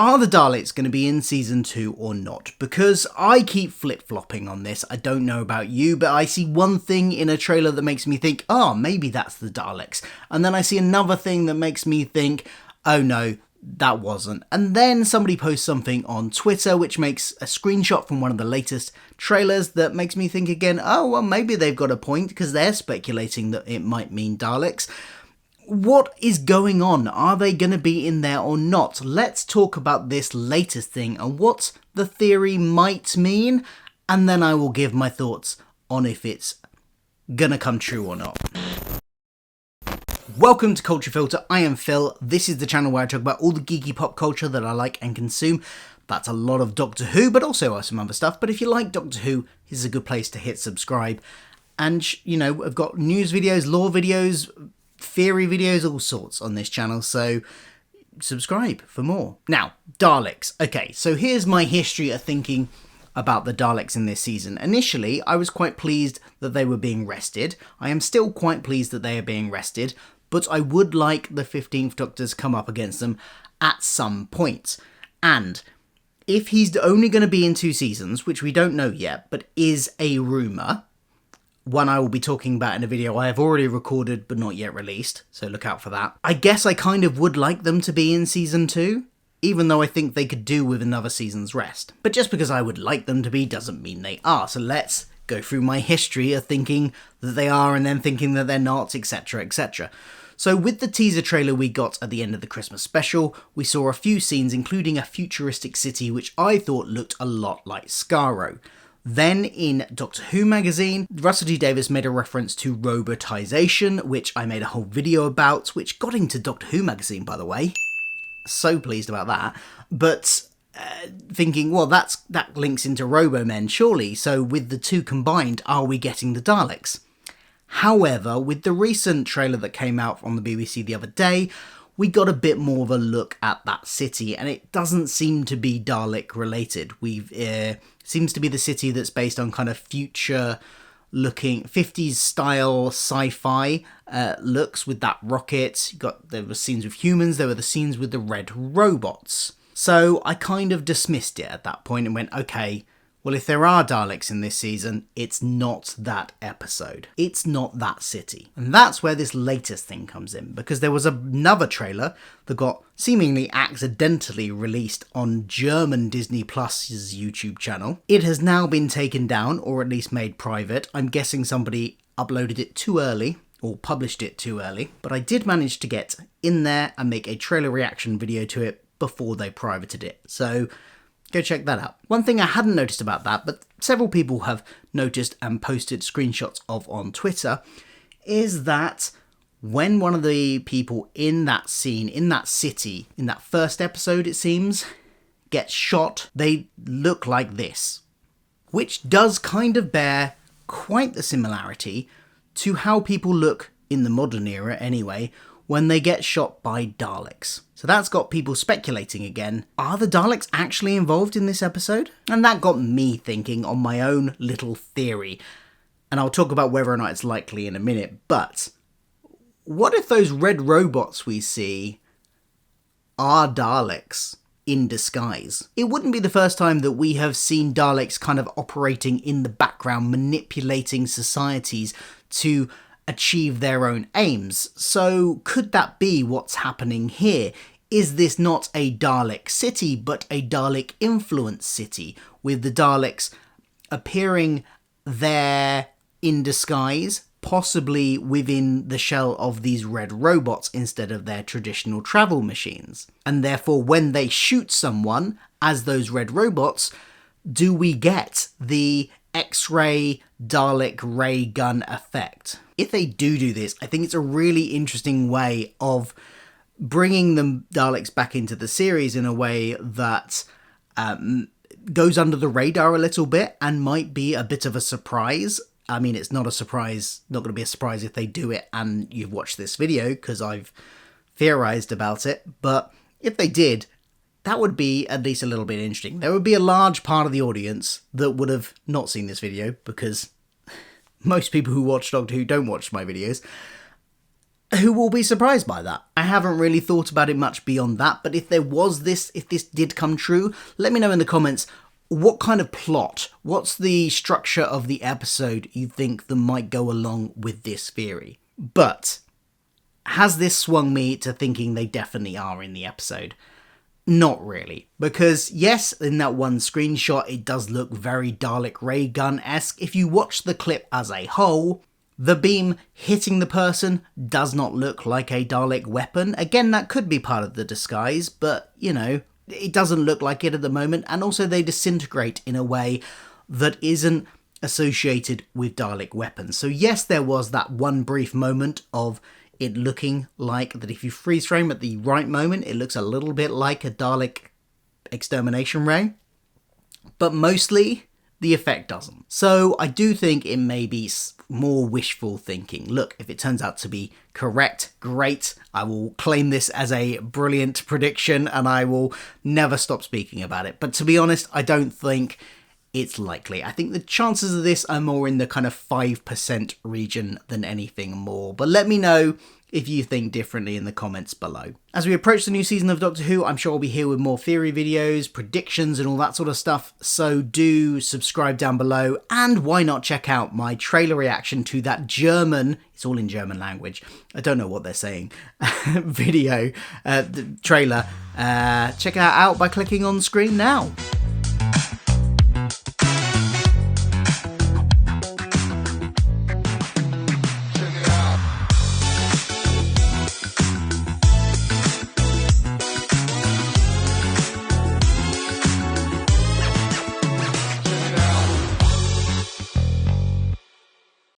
Are the Daleks going to be in season 2 or not? Because I keep flip-flopping on this. I don't know about you, but I see one thing in a trailer that makes me think, oh, maybe that's the Daleks. And then I see another thing that makes me think, oh no, that wasn't. And then somebody posts something on Twitter which makes a screenshot from one of the latest trailers that makes me think again, oh, well, maybe they've got a point because they're speculating that it might mean Daleks. What is going on? Are they going to be in there or not? Let's talk about this latest thing and what the theory might mean, and then I will give my thoughts on if it's gonna come true or not. Welcome to Culture Filter, I am Phil. This is the channel where I talk about all the geeky pop culture that I like and consume. That's a lot of Doctor Who, but also some other stuff. But if you like Doctor Who, this is a good place to hit subscribe. And, you know, I've got news videos, lore videos, theory videos, all sorts on this channel, so subscribe for more. Now, Daleks. Okay, so here's my history of thinking about the Daleks in this season. Initially, I was quite pleased that they were being rested. I am still quite pleased that they are being rested, but I would like the 15th Doctor to come up against them at some point. And if he's only going to be in 2 seasons, which we don't know yet, but is a rumour, one I will be talking about in a video I have already recorded but not yet released, so look out for that. I guess I kind of would like them to be in season 2, even though I think they could do with another season's rest. But just because I would like them to be doesn't mean they are, so let's go through my history of thinking that they are and then thinking that they're not, etc, etc. So with the teaser trailer we got at the end of the Christmas special, we saw a few scenes including a futuristic city which I thought looked a lot like Skaro. Then in Doctor Who magazine, Russell T Davies made a reference to robotization, which I made a whole video about, which got into Doctor Who magazine, by the way. So pleased about that. But thinking, well, that links into Robomen, surely. So with the two combined, are we getting the Daleks? However, with the recent trailer that came out on the BBC the other day, we got a bit more of a look at that city, and it doesn't seem to be Dalek related. Seems to be the city that's based on kind of future-looking 50s style sci-fi looks with that rocket. There were scenes with humans, there were the scenes with the red robots. So I kind of dismissed it at that point and went, okay, well, if there are Daleks in this season, it's not that episode. It's not that city. And that's where this latest thing comes in, because there was another trailer that got seemingly accidentally released on German Disney Plus's YouTube channel. It has now been taken down, or at least made private. I'm guessing somebody uploaded it too early, or published it too early, but I did manage to get in there and make a trailer reaction video to it before they privated it. So go check that out. One thing I hadn't noticed about that, but several people have noticed and posted screenshots of on Twitter, is that when one of the people in that scene, in that city, in that first episode it seems, gets shot, they look like this. Which does kind of bear quite the similarity to how people look in the modern era anyway, when they get shot by Daleks. So that's got people speculating again, are the Daleks actually involved in this episode? And that got me thinking on my own little theory. And I'll talk about whether or not it's likely in a minute, but what if those red robots we see are Daleks in disguise? It wouldn't be the first time that we have seen Daleks kind of operating in the background, manipulating societies to achieve their own aims. So could that be what's happening here? Is this not a Dalek city, but a Dalek influenced city, with the Daleks appearing there in disguise, possibly within the shell of these red robots instead of their traditional travel machines? And therefore, when they shoot someone as those red robots, do we get the X-ray Dalek ray gun effect? If they do this, I think it's a really interesting way of bringing the Daleks back into the series in a way that goes under the radar a little bit and might be a bit of a surprise. I mean, it's not a surprise, not going to be a surprise if they do it and you've watched this video, because I've theorized about it. But if they did, that would be at least a little bit interesting. There would be a large part of the audience that would have not seen this video, because most people who watch Doctor Who don't watch my videos. Who will be surprised by that? I haven't really thought about it much beyond that, but if this did come true, let me know in the comments what kind of plot, what's the structure of the episode you think that might go along with this theory. But has this swung me to thinking they definitely are in the episode? Not really, because yes, in that one screenshot it does look very Dalek ray gun-esque. If you watch the clip as a whole, the beam hitting the person does not look like a Dalek weapon. Again, that could be part of the disguise, but, you know, it doesn't look like it at the moment, and also they disintegrate in a way that isn't associated with Dalek weapons. So yes, there was that one brief moment of it looking like that if you freeze frame at the right moment, it looks a little bit like a Dalek extermination ray, but mostly the effect doesn't. So I do think it may be more wishful thinking. Look, if it turns out to be correct, great. I will claim this as a brilliant prediction and I will never stop speaking about it. But to be honest, I don't think it's likely. I think the chances of this are more in the kind of 5% region than anything more. But let me know if you think differently in the comments below. As we approach the new season of Doctor Who, I'm sure I'll be here with more theory videos, predictions and all that sort of stuff, so do subscribe down below, and why not check out my trailer reaction to that German, it's all in German language, I don't know what they're saying, video, the trailer. Check it out by clicking on screen now.